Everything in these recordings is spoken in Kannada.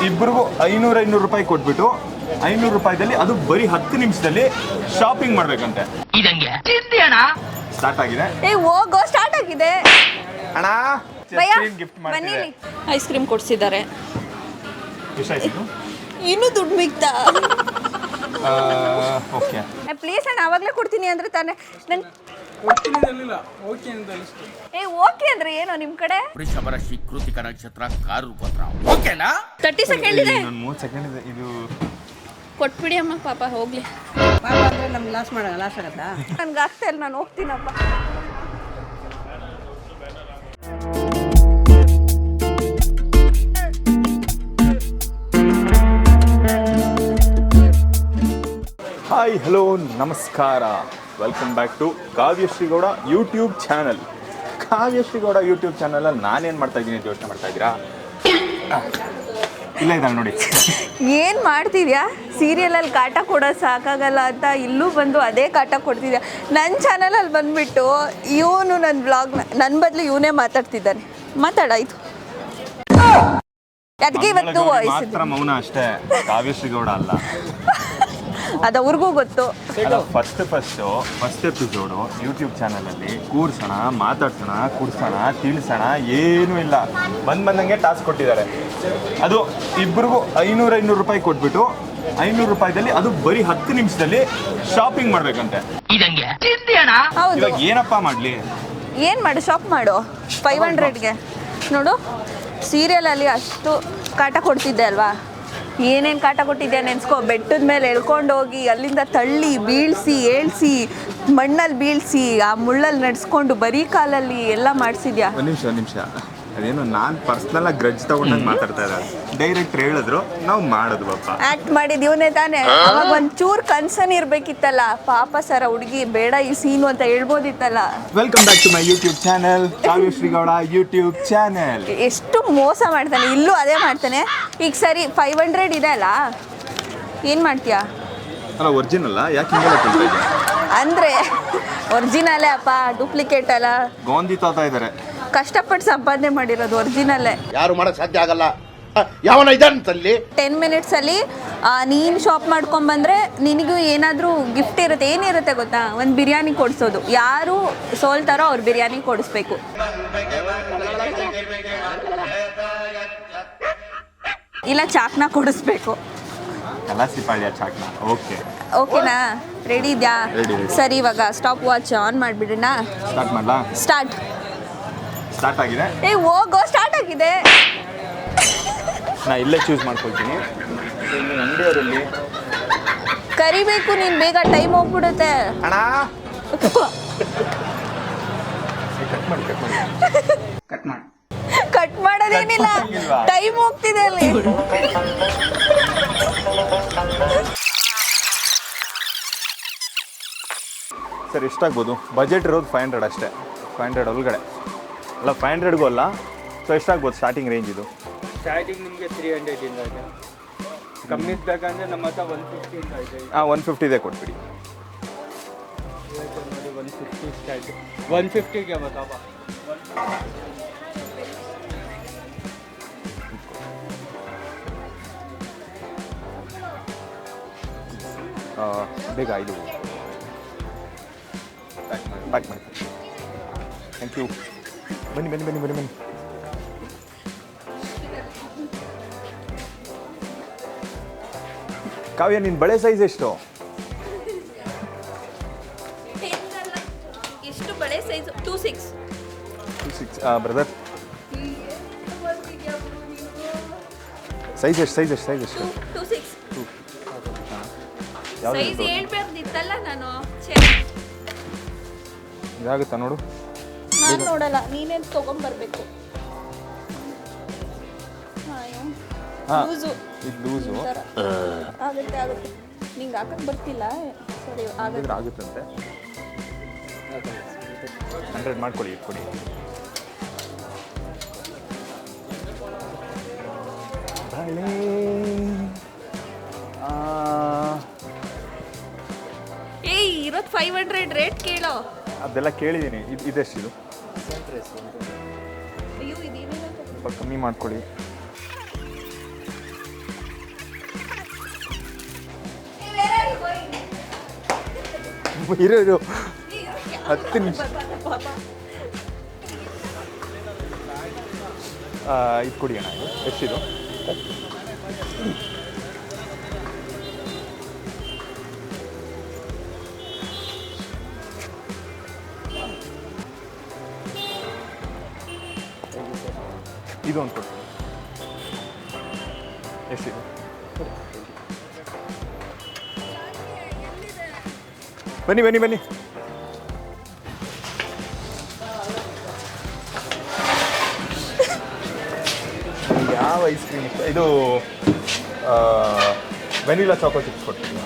ಇಬ್ಬರಿಗೂ 500 ರೂಪಾಯಿ ಕೊಟ್ಬಿಟ್ಟು 500 ರೂಪಾಯಿದಲ್ಲಿ ಅದು ಬರೀ 10 ನಿಮಿಷದಲ್ಲಿ ಶಾಪಿಂಗ್ ಮಾಡ್ಬೇಕಂತೆ. ಸ್ಟಾರ್ಟ್ ಆಗಿದೆ. ಹೋಗೋ ಸ್ಟಾರ್ಟ್ ಆಗಿದೆ ಅಣ್ಣ ಗಿಫ್ಟ್ ಬನ್ನಿ. ಐಸ್ ಕ್ರೀಮ್ ಕೊಡ್ಸಿದ್ದಾರೆ. ಇನ್ನೂ ದುಡ್ಡು ಮಿಗ್ತಾ? ಓಕೆ ಪ್ಲೀಸ್ ಅಣ್ಣ, ಅವಾಗಲೇ ಕೊಡ್ತೀನಿ ಅಂದ್ರೆ ತಾನೇ. ಓಕೆ ಅಂದ್ರೆ ಏನೋ ನಿಮ್ ಕಡೆ ವೃಷಭ ರಾಶಿ ಕೃತಿಕ ನಕ್ಷತ್ರ ಕಾರು ಪತ್ರ ಓಕೆನಾ? 30 ಸೆಕೆಂಡ್ ಇದೆ. 30 ಸೆಕೆಂಡ್ ಇದೆ. ಇದು ಕೊಟ್ಬಿಡಿ ಅಮ್ಮ, ಪಾಪ ಹೋಗ್ಲಿ. ಪಾಪ ಅಂದ್ರೆ ನಮ್ಗೆ ಲಾಸ್ ಆಗತ್ತಾ? ನನ್ಗೆ ಆಗ್ತಾ ಇಲ್ಲ, ನಾನು ಹೋಗ್ತೀನಪ್ಪ. ಹಾಯ್ ಹಲೋ ನಮಸ್ಕಾರ, welcome back to Kavyashree Gowda YouTube channel. Kavyashree Gowda YouTube ಚಾನಲಲ್ಲಿ ನಾನೇನು ಮಾಡ್ತಾ ಇದ್ದೀನಿ ಅಂತ ಯೋಚನೆ ಮಾಡ್ತಾ ಇದ್ದೀರಾ? ಇಲ್ಲ ಇದ್ದಾಳೆ ನೋಡಿ. ಏನು ಮಾಡ್ತಿದ್ಯಾ? ಸೀರಿಯಲಲ್ಲಿ ಕಾಟ ಕೊಡೋದು ಸಾಕಾಗಲ್ಲ ಅಂತ ಇಲ್ಲೂ ಬಂದು ಅದೇ ಕಾಟ ಕೊಡ್ತಿದ್ಯಾ. ನನ್ನ ಚಾನಲಲ್ಲಿ ಬಂದುಬಿಟ್ಟು ಇವನು ನನ್ನ ಬ್ಲಾಗ್ನ ನನ್ನ ಬದಲು ಇವನೇ ಮಾತಾಡ್ತಿದ್ದಾನೆ. ಮಾತಾಡಾಯ್ತು. ಅದಕ್ಕೆ ಇವತ್ತು ಮಾತ್ರ ಮೌನ ಅಷ್ಟೇ, ಕಾವ್ಯಶ್ರೀಗೌಡ ಅಲ್ಲ. ಅದು ಅವ್ರಿಗೂ ಗೊತ್ತು. ಫಸ್ಟ್ ಎಪಿಸೋಡು ಯೂಟ್ಯೂಬ್ ಚಾನಲಲ್ಲಿ ಕೂರ್ಸೋಣ, ಮಾತಾಡ್ಸೋಣ, ಕುಡ್ಸೋಣ, ತಿಳಿಸೋಣ ಏನೂ ಇಲ್ಲ. ಬಂದಂಗೆ ಟಾಸ್ಕ್ ಕೊಟ್ಟಿದ್ದಾರೆ. ಅದು ಇಬ್ಬರಿಗೂ 500 ರೂಪಾಯಿ ಕೊಟ್ಬಿಟ್ಟು 500 ರೂಪಾಯಿದಲ್ಲಿ ಅದು ಬರೀ 10 ನಿಮಿಷದಲ್ಲಿ ಶಾಪಿಂಗ್ ಮಾಡ್ಬೇಕಂತೆ. ಹೌದು. ಇವಾಗ ಏನಪ್ಪಾ ಮಾಡ್ಲಿ? ಏನು ಮಾಡು, ಶಾಪ್ ಮಾಡು 500ಗೆ. ನೋಡು, ಸೀರಿಯಲಲ್ಲಿ ಅಷ್ಟು ಕಾಟ ಕೊಡ್ತಿದ್ದೆ ಅಲ್ವಾ? ಏನೇನು ಕಾಟ ಕೊಟ್ಟಿದ್ದೆ ನೆನ್ಸ್ಕೊ. ಬೆಟ್ಟದ ಮೇಲೆ ಎಳ್ಕೊಂಡು ಹೋಗಿ ಅಲ್ಲಿಂದ ತಳ್ಳಿ ಬೀಳಿಸಿ ಏಳ್ಸಿ ಮಣ್ಣಲ್ಲಿ ಬೀಳಿಸಿ ಆ ಮುಳ್ಳಲ್ಲಿ ನಡೆಸ್ಕೊಂಡು ಬರೀ ಕಾಲಲ್ಲಿ ಎಲ್ಲ ಮಾಡಿಸಿದ್ಯಾ. ಒಂದು ನಿಮಿಷ ಅದೇನು ನಾನು ಪರ್ಸ್ನಲ್ ಗ್ರಡ್ಜ್ ತಗೊಂಡಂಗೆ ಮಾತಾಡ್ತಾ ಇದ್ದಾರೆ. ಡೈರೆಕ್ಟ್ರ್ ಹೇಳಿದ್ರು, ನಾವು ಮಾಡೋದು ಪಾಪ. ಆಕ್ಟ್ ಮಾಡಿದ್ ಇವನೇ ತಾನೆ. ಅವಾಗ ಒಂಚೂರು ಕನ್ಸನ್ ಇರ್ಬೇಕಿತ್ತಲ್ಲ. ಪಾಪ ಸರ ಹುಡುಗಿ ಬೇಡ ಈ ಸೀನು ಅಂತ ಹೇಳ್ಬೋದಿತ್ತಲ್ಲ. Welcome back to my YouTube channel, Kavyashree Gowda YouTube channel. ಎಷ್ಟು ಮೋಸ ಮಾಡ್ತಾನೆ, ಇಲ್ಲೂ ಅದೇ ಮಾಡ್ತಾನೆ. ಈಗ ಸರಿ 500 ಇದೆ ಅಲ್ಲ, ಏನು ಮಾಡ್ತೀಯಾ? ಅಲ್ಲ ಒರಿಜಿನಲ್ಲ, ಯಾಕೆ ಹಿಂಗೆಲ್ಲ ಕೇಳ್ತಾ ಇದ್ದೆ? ಅಂದರೆ ಒರಿಜಿನಲ್ಲೇ ಅಪ್ಪ, ಡೂಪ್ಲಿಕೇಟ್ ಅಲ್ಲ. ಗೋಂದಿ ತಾತಾ ಇದ್ದಾರೆ. ಕಷ್ಟಪಟ್ಟು ಸಂಪಾದನೆ ಮಾಡಿರೋದು ಒರಿಜಿನಲ್ಲೇ. ಯಾರು ಮಾಡಕ್ ಸಾಧ್ಯ ಆಗಲ್ಲ. ಯಾವನ ಇದಂತಲ್ಲಿ 10 ಮಿನಿಟ್ಸಲ್ಲಿ ನೀನು ಶಾಪ್ ಮಾಡ್ಕೊಂಬಂದ್ರೆ ನಿನಗೂ ಏನಾದರೂ ಗಿಫ್ಟ್ ಇರುತ್ತೆ. ಏನಿರುತ್ತೆ ಗೊತ್ತಾ? ಒಂದು ಬಿರಿಯಾನಿ ಕೊಡಿಸೋದು. ಯಾರು ಸೋಲ್ತಾರೋ ಅವ್ರು ಬಿರಿಯಾನಿ ಕೊಡಿಸ್ಬೇಕು. ಇಲ್ಲ ಚಾಕ್ನ ಕೊಡಿಸ್ಬೇಕು. ಚಾಕ್ನ. ಓಕೆನಾ? ರೆಡಿ ಇದೆಯಾ? Ready. ಸರಿ, ಇವಾಗ ಸ್ಟಾಪ್ ವಾಚ್ ಆನ್ ಮಾಡಿಬಿಡೋಣ. ಸ್ಟಾರ್ಟ್ ಮಾಡಲಾ? ಸ್ಟಾರ್ಟ್ ಆಗಿದೆ. ಹೋಗೋ ಸ್ಟಾರ್ಟ್ ಆಗಿದೆ. ನಾ ಇಲ್ಲೇ ಚೂಸ್ ಮಾಡ್ಕೊಳ್ತೀನಿ. ಅಂಗಡಿಯವರಲ್ಲಿ ಕರಿಬೇಕು ನೀನು, ಬೇಗ ಟೈಮ್ ಹೋಗ್ಬಿಡುತ್ತೆ. ಅಣ್ಣ ಕಟ್ ಮಾಡೋದೇನಿಲ್ಲ, ಟೈಮ್ ಹೋಗ್ತಿದೆ ಅಲ್ಲಿ. ಸರ್ ಎಷ್ಟಾಗ್ಬೋದು? ಬಜೆಟ್ ಇರೋದು 500 ಅಷ್ಟೇ. 500 ಒಳಗಡೆ ಅಲ್ಲ, 500ಗೂ ಅಲ್ಲ. ಸೊ ಎಷ್ಟಾಗ್ಬೋದು ಸ್ಟಾರ್ಟಿಂಗ್ ರೇಂಜ್? ಇದು ಸ್ಟಾರ್ಟಿಂಗ್ ನಿಮಗೆ 300 ಇಂದ ಇದೆ. ಕಮ್ಮಿ ಬೇಕಂದ್ರೆ ನಮ್ಮ ಹತ್ರ 150 ಇಂದ ಇದೆ. 150 ಇದೆ ಕೊಟ್ಬಿಡಿ. 150 ಸ್ಟಾರ್ಟ್. 150ಗೆ ಬತ್ತಾಪ. ಬೇಗ ಇದು ಪ್ಯಾಕ್ ಮಾಡಿ. Thank you. ಬನ್ನಿ. ಕಾವ್ಯ, ನಿನ್ನ ಬಳೆ ಸೈಜ್ ಎಷ್ಟು? ಎಷ್ಟು ಬಳೆ ಸೈಜ್? 26. ಬ್ರದರ್ ಸೈಜ್ ಎಷ್ಟು? 26. ಸೈಜ್ ಹೇಳ್ಬೇಕಿತ್ತಲ್ಲ ನಾನು. ಇದಾಗುತ್ತಾ ನೋಡು? ನಾನು ನೋಡಲ್ಲ, ನೀನೇನು ತೊಗೊಂಬರ್ಬೇಕು. ಲೂಸು. ಇದು ಲೂಸು ಆಗುತ್ತೆ. ನಿಂಗೆ ಹಾಕಕ್ಕೆ ಬರ್ತಿಲ್ಲ. ಸರಿ, ಆಗುತ್ತಂತೆ. 100 ಮಾಡ್ಕೊಳ್ಳಿ, ಕೊಡಿ. ಇರೋದು 500 ರೇಟ್ ಕೇಳೋ. ಅದೆಲ್ಲ ಕೇಳಿದ್ದೀನಿ. ಇದೆಷ್ಟಿದು? ಅಯ್ಯೋ, ಇದೇನಿಲ್ಲ. ಸ್ವಲ್ಪ ಕಮ್ಮಿ ಮಾಡ್ಕೊಳ್ಳಿ. ಇರು 10 ನಿಮಿಷ. ಇದು ಕುಡಿ ಅಣ್ಣ, ಇದು ಎಷ್ಟಿದು? ಇದು ಒಂದು ಕೊಡಿ. ಎಷ್ಟಿದು? ಬನ್ನಿ ಬನ್ನಿ ಬನ್ನಿ. ಯಾವ ಐಸ್ ಕ್ರೀಮ್ ಇಷ್ಟ? ಇದು ವೆನಿಲಾ ಚಾಕೋ ಚಿಪ್ಸ್ ಕೊಡ್ತೀನಿ.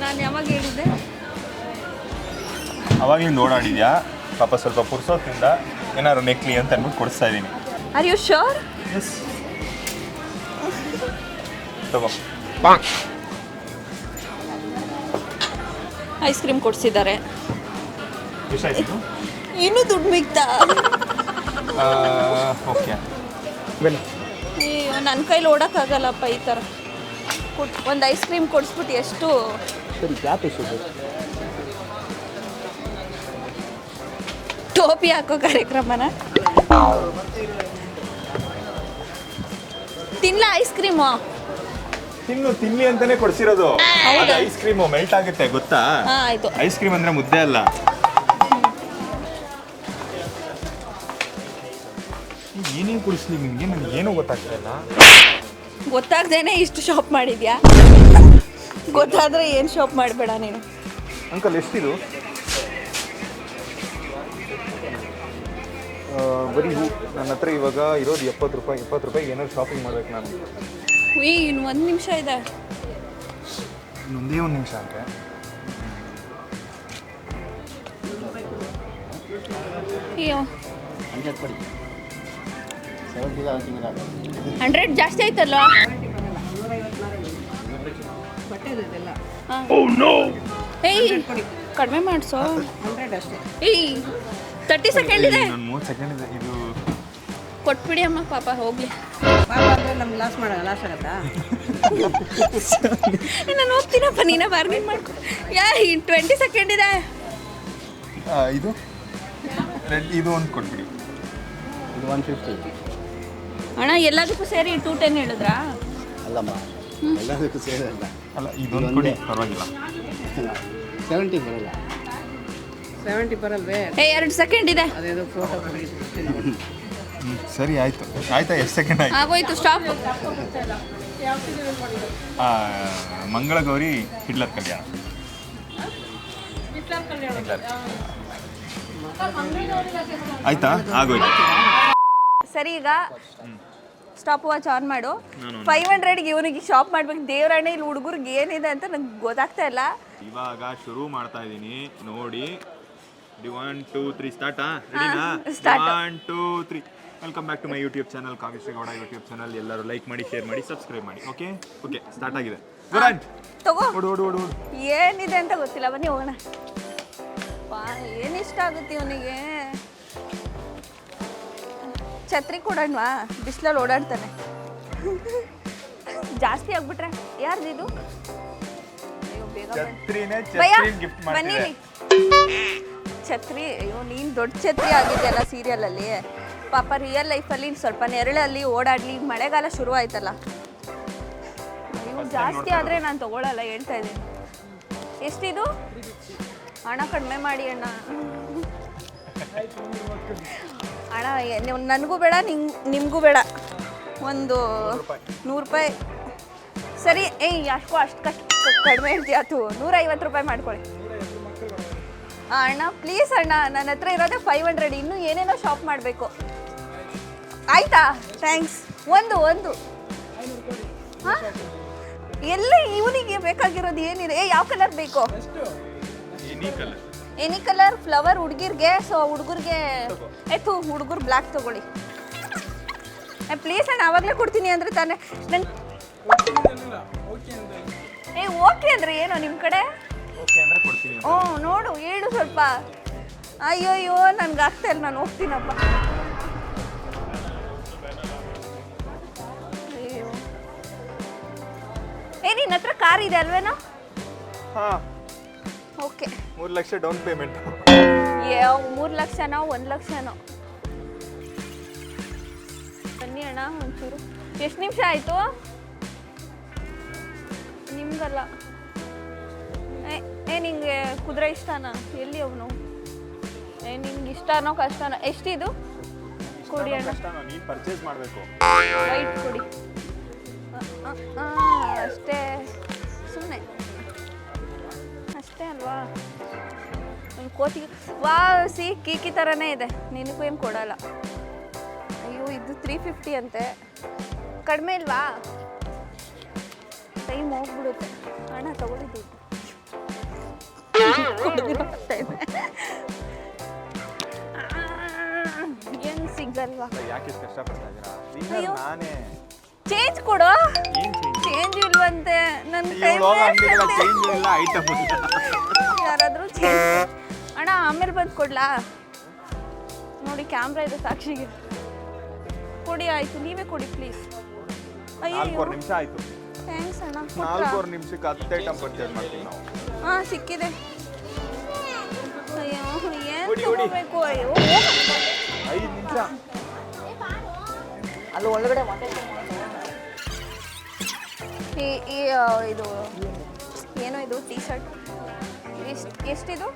ನಾನು ಯಾವಾಗ ಹೇಳಿದ್ದೆ? ಅವಾಗಲಿಂದ ಓಡಾಡಿದ್ಯಾ ಪಾಪ, ಸ್ವಲ್ಪ ಪುರ್ಸೋದ್ರಿಂದ ಏನಾದ್ರು ನೆಕ್ಲಿ ಅಂತ ಅಂದ್ಬಿಟ್ಟು ಕೊಡಿಸ್ತಾ ಇದ್ದೀನಿ. Are you sure? ಎಸ್, ತಗೋ. ಐಸ್ ಕ್ರೀಮ್ ಕೊಡಿಸಿದ್ದಾರೆ. ಎಷ್ಟಾಯ್ತು? ಇನ್ನೂ ದುಡ್ಡು ಮಿಗ್ತಾ? ಓಕೆ ಬನ್ನಿ. ಅಯ್ಯೋ, ನನ್ನ ಕೈಲಿ ಓಡೋಕ್ಕಾಗಲ್ಲಪ್ಪ ಈ ಥರ. ಒಂದು ಐಸ್ ಕ್ರೀಮ್ ಕೊಡಿಸ್ಬಿಟ್ಟು ಎಷ್ಟು? ಸರಿ, ಗ್ಯಾಪ್ ಎಷ್ಟು? ಟೋಪಿ ಹಾಕೋ ಕಾರ್ಯಕ್ರಮನ ತಿನ್ಲ ಐಸ್ ಕ್ರೀಮು? ತಿನ್ನಿ ಅಂತಾನೆ ಕೊಡ್ಸಿರೋದು. ಐಸ್ ಕ್ರೀಮು ಮೆಲ್ಟ್ ಆಗುತ್ತೆ ಗೊತ್ತಾ? ಆಯ್ತು. ಐಸ್ ಕ್ರೀಮ್ ಅಂದ್ರೆ ಮುದ್ದೆ ಅಲ್ಲ. ಏನೇನು ಕುಡಿಸ್ಲಿ ನಿಮಗೆ? ನನಗೆ ಏನೂ ಗೊತ್ತಾಗ್ತಾ ಇಲ್ಲ. ಗೊತ್ತಾಗ್ದೇನೆ ಇಷ್ಟು ಶಾಪ್ ಮಾಡಿದ್ಯಾ? ಗೊತ್ತಾದ್ರೆ ಏನು ಶಾಪ್ ಮಾಡಬೇಡ ನೀನು. ಅಂಕಲ್ ಎಷ್ಟಿದು? ಬರೀ ಹೂ. ನನ್ನ ಹತ್ರ ಇವಾಗ ಇರೋದು 70 ರೂಪಾಯಿ. ಏನಾದ್ರು ಶಾಪಿಂಗ್ ಮಾಡ್ಬೇಕು ನಾನು. ಇನ್ನು 1 ನಿಮಿಷ ಇದೆ. ಇನ್ನೊಂದೇ 1 ನಿಮಿಷ ಅಂದರೆ ಅಯ್ಯೋ, 100 ಜಾಸ್ತಿ ಆಯ್ತಲ್ಲ? ಏಯ್, ಕಡಿಮೆ ಮಾಡಿಸೋ. 100 ಅಷ್ಟೇ. ಏಯ್, 30 ಸೆಕೆಂಡ್ ಇದೆ. ನಾನು 30 ಸೆಕೆಂಡ್ ಇದೆ. ಇದು ಕೊಟ್ಬಿಡಿ ಅಮ್ಮ, ಪಾಪ ಹೋಗ್ಲಿ. ಪಾಪ ಅಂದರೆ ನಮ್ಗೆ ಲಾಸ್ ಆಗತ್ತಾ? ನಾನು ಹೋಗ್ತೀನಪ್ಪ, ನೀನೇ ಬಾರ್ಗೇನ್ ಮಾಡ್ಕೊ. 20 ಸೆಕೆಂಡ್ ಇದೆ. ಇದು ಇದು ಒಂದು ಕೊಟ್ಬಿಡಿ. ಇದು 150. ಅಣ್ಣ ಎಲ್ಲದಕ್ಕೂ ಸೇರಿ 210 ಹೇಳಿದ್ರಾ? ಅಲ್ಲಮ್ಮ, ಎಲ್ಲದಕ್ಕೂ ಸೇರಲ್ಲ. ಅಲ್ಲ, ಇದೊಂದು ಕೊಡಿ, ಪರವಾಗಿಲ್ಲ. 70 ಬರಲ್ಲ. 70 ಬರಲ್ವೇ? 2 ಸೆಕೆಂಡ್ ಇದೆ. ಅದೇನೋ ಫೋಟೋ ಸರಿ, ಆಯಿತು. ಎಷ್ಟು ಸೆಕೆಂಡ್ ಆಯಿತು? ಆಗೋಯ್ತು, ಸ್ಟಾಪ್. ಮಂಗಳಗೌರಿ ಹಿಟ್ಲರ್ ಕಲ್ಯಾಣ. ಆಯ್ತಾ? ಆಗೋಯ್ತು. ಸರಿ, ಈಗ ಸ್ಟಾಪ್ ವಾಚ್ ಆನ್ ಮಾಡು. 500ಗೆ ಇವನಿಗೆ ಶಾಪ್ ಮಾಡ್ಬೇಕು. ದೇವರಣ್ಣ, ಇಲ್ಲಿ ಹುಡುಗರಿಗೆ ಏನಿದೆ ಅಂತ ನಂಗೆ ಗೊತ್ತಾಗ್ತಾ ಇಲ್ಲ. ಇವಾಗ ಶುರು ಮಾಡ್ತಾ ಇದ್ದೀನಿ ನೋಡಿ. 1 2 3 ಸ್ಟಾರ್ಟಾ? ರೆಡಿನಾ? Start. 1 2 3. Welcome back to my YouTube channel, Kavyashree Gowda YouTube channel. ಎಲ್ಲರೂ ಲೈಕ್ ಮಾಡಿ, ಶೇರ್ ಮಾಡಿ, ಸಬ್ಸ್ಕ್ರೈಬ್ ಮಾಡಿ. ಓಕೆ ಸ್ಟಾರ್ಟ್ ಆಗಿದೆ. ತಗೋ. ಓಡು. ಏನಿದೆ ಅಂತ ಗೊತ್ತಿಲ್ಲ, ಬನ್ನಿ ಹೋಗೋಣ. ಏನು ಇಷ್ಟ ಆಗುತ್ತೆ ಇವನಿಗೆ? ಛತ್ರಿ ಕೊಡೋಣವಾ? ಬಿಸಿಲಲ್ಲಿ ಓಡಾಡ್ತಾನೆ. ಜಾಸ್ತಿ ಆಗ್ಬಿಟ್ರೆ ಯಾರ್ದಿದು? ಅಯ್ಯೋ, ಬೇಗ ಬನ್ನಿ. ಛತ್ರಿ, ಅಯ್ಯೋ ನೀನು ದೊಡ್ಡ ಛತ್ರಿ ಆಗಿದೆಯಲ್ಲ ಸೀರಿಯಲಲ್ಲಿ. ಪಾಪ ರಿಯಲ್ ಲೈಫಲ್ಲಿ ಸ್ವಲ್ಪ ನೆರಳಲ್ಲಿ ಓಡಾಡಲಿ. ಮಳೆಗಾಲ ಶುರು ಆಯ್ತಲ್ಲ. ನೀವು ಜಾಸ್ತಿ ಆದರೆ ನಾನು ತಗೊಳ್ಳಲ್ಲ, ಹೇಳ್ತಾ ಇದ್ದೀನಿ. ಎಷ್ಟಿದು? ಹಣ ಕಡಿಮೆ ಮಾಡಿ ಅಣ್ಣ. ಅಣ್ಣ, ನೀವು ನನಗೂ ಬೇಡ, ನಿಮಗೂ ಬೇಡ. ಒಂದು 100 ರೂಪಾಯಿ. ಸರಿ, ಅಷ್ಟು ಕಡಿಮೆ ಹೇಳ್ತೀಯ? ಅದು 150 ರೂಪಾಯಿ ಮಾಡ್ಕೊಳ್ಳಿ. ಅಣ್ಣ ಪ್ಲೀಸ್ ಅಣ್ಣ, ನನ್ನ ಹತ್ರ ಇರೋದೇ 500. ಇನ್ನೂ ಏನೇನೋ ಶಾಪ್ ಮಾಡಬೇಕು. ಆಯ್ತಾ? ಥ್ಯಾಂಕ್ಸ್. ಒಂದು ಹಾಂ, ಎಲ್ಲ ಇವನಿಗೆ ಬೇಕಾಗಿರೋದು ಏನಿದೆ? ಯಾವ ಕಲರ್ ಬೇಕು? ಎನಿ ಕಲರ್ ಫ್ಲವರ್ ಹುಡುಗಿರ್ಗೆ. ಸೊ ಹುಡುಗರಿಗೆ ಹುಡುಗರು ಬ್ಲ್ಯಾಕ್ ತಗೊಳ್ಳಿ. ಪ್ಲೀಸ್ ಅಣ್ಣ, ಆವಾಗಲೇ ಕೊಡ್ತೀನಿ ಅಂದರೆ ತಾನೇ. ನನ್ ಓಕೆ ಅಂದರೆ ಏನೋ ನಿಮ್ಮ ಕಡೆ? ಹ್ಞೂ, ನೋಡು, ಹೇಳು ಸ್ವಲ್ಪ. ಅಯ್ಯೋ, ನನ್ಗೆ ಆಗ್ತಾ ಇಲ್ಲ, ನಾನು ಹೋಗ್ತೀನಪ್ಪ. ಅಯ್ಯೋ, ನಿನ್ನ ಹತ್ರ ಕಾರ್ ಇದೆ ಅಲ್ವೇನೋ? Okay 3 lakh down payment. 3 ಲಕ್ಷನೋ 1 ಲಕ್ಷನೋ. ಬನ್ನಿ ಅಣ್ಣ ಒಂಚೂರು. ಎಷ್ಟು ನಿಮಿಷ ಆಯಿತು? ನಿಮ್ಗಲ್ಲ. ನಿಂಗೆ ಕುದುರೆ ಇಷ್ಟನಾ? ಎಲ್ಲಿ ಅವನು? ನಿಂಗೆ ಇಷ್ಟನೋ ಕಷ್ಟನೋ? ಎಷ್ಟಿದು? ಕೊಡಿ ಅಣ್ಣ. ನೀನು ಪರ್ಚೇಸ್ ಮಾಡಬೇಕು. ವೈಟ್ ಕೊಡಿ. ಅಷ್ಟೇ, ಸುಮ್ಮನೆ ಅಷ್ಟೇ ಅಲ್ವಾ? ಒಂದು ಕೋತಿಗೆ ಸಿ ಕೀಕಿ ಥರನೇ ಇದೆ. ನಿನಗೂ ಏನು ಕೊಡಲ್ಲ. ಅಯ್ಯೋ ಇದು 350 ಅಂತೆ. ಕಡಿಮೆ ಇಲ್ವಾ? ಟೈಮ್ ಹೋಗ್ಬಿಡುತ್ತೆ. ಹಣ ತಗೊಳ್ಳಿದ್ದು ಏನು ಸಿಗಲ್ವಾ? ಯಾಕೆ ಕಷ್ಟಪಡ್ತಾ ಇದ್ದೀರಾ? ಅಯ್ಯೋ. ನಾನೇ ಚೇಂಜ್ ಕೊಡು. ಏನು ಚೇಂಜ್ ಇಲ್ವಂತೆ ನನ್ನ ಕೈ ಚೇಂಜ್ ಇಲ್ಲ, ಐಟಮ್ ಯಾರಾದರೂ ಚೇಂಜ್. ಅಣ್ಣ ಆಮೇಲೆ ಬಂದು ಕೊಡ್ಲಾ? ನೋಡಿ ಕ್ಯಾಮ್ರಾ ಇದೆ ಸಾಕ್ಷಿಗೆ. ಕೊಡಿ ಆಯ್ತು, ನೀವೇ ಕೊಡಿ ಪ್ಲೀಸ್. ಅಯ್ಯೋ 4 ನಿಮಿಷ ಆಯ್ತು. ಥ್ಯಾಂಕ್ಸ್ ಅಣ್ಣ. 4 ನಿಮಿಷಕ್ಕೆ 10 ಐಟಮ್ ಪರ್ಚೇಸ್ ಮಾಡ್ತೀವಿ ನಾವು. ಹಾಂ ಸಿಕ್ಕಿದೆ. ಅಯ್ಯೋ ಏನು ಕೊಡಿ. ತಗೋಬೇಕು? ಅಯ್ಯೋ 5 ನಿಮಿಷ. ಅಲ್ಲಿ ಒಳಗಡೆ ಇದು ಏನೋ ಇದು ಟೀ ಶರ್ಟ್ ಎಷ್ಟಿದು?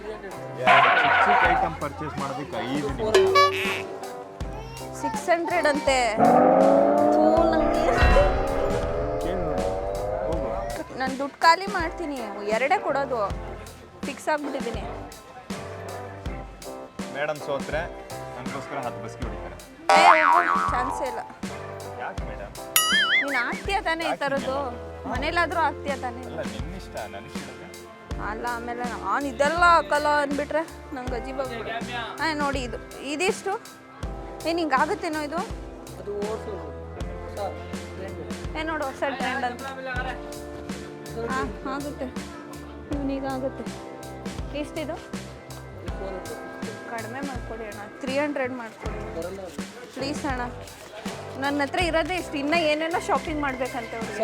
2 ಐಟಮ್ ಪರ್ಚೇಸ್ ಮಾಡೋದಕ್ಕೆ 5 ನಿಮಿಷ. 600 ಅಂತೆ. ನಾನು ದುಡ್ಡು ಖಾಲಿ ಮಾಡ್ತೀನಿ. 2 ಕೊಡೋದು ಫಿಕ್ಸ್ ಆಗ್ಬಿಟ್ಟಿದ್ದೀನಿ. ಮೇಡಮ್ ಸೋತ್ರೆ ನನಗೋಸ್ಕರ 10 ಬಸ್ಗೆ ಹೊಡಿತಾರೆ. ಚಾನ್ಸೇ ಇಲ್ಲ. ಯಾಕೆ ಮೇಡಮ್? ನೀನು ಆಗ್ತೀಯ ತಾನೇ ಈ ಥರದ್ದು? ಮನೇಲಾದರೂ ಆಗ್ತೀಯ ತಾನೇ? ಅಲ್ಲ ನಿನ್ನಿಷ್ಟ, ನನಗಿಷ್ಟ. ಅಲ್ಲ ಆಮೇಲೆ ನಾನು ಇದೆಲ್ಲ ಹಾಕಲ್ಲ ಅಂದ್ಬಿಟ್ರೆ ನಂಗೆ ಅಜೀಬಾಗ್ಬಿಡು. ನೋಡಿ ಇದಿಷ್ಟು ಏನು ಹಿಂಗೆ ಆಗುತ್ತೇನೋ ಇದು? ನೋಡು ಹೊಸ ಟ್ರೆಂಡ್ ಅಂತ. ಹಾಂ ಆಗುತ್ತೆ, ಇವನೀಗ ಆಗುತ್ತೆ. ಎಷ್ಟಿದು? ಕಡಿಮೆ ಮಾಡ್ಕೊಡಿ ಅಣ್ಣ, 300 ಮಾಡ್ಕೊಡಿ ಪ್ಲೀಸ್ ಅಣ್ಣ. ನನ್ನ ಹತ್ರ ಇರೋದೇ ಇಷ್ಟು, ಇನ್ನೂ ಏನೇನೋ ಶಾಪಿಂಗ್ ಮಾಡ್ಬೇಕಂತೆ ಅವ್ರಿಗೆ.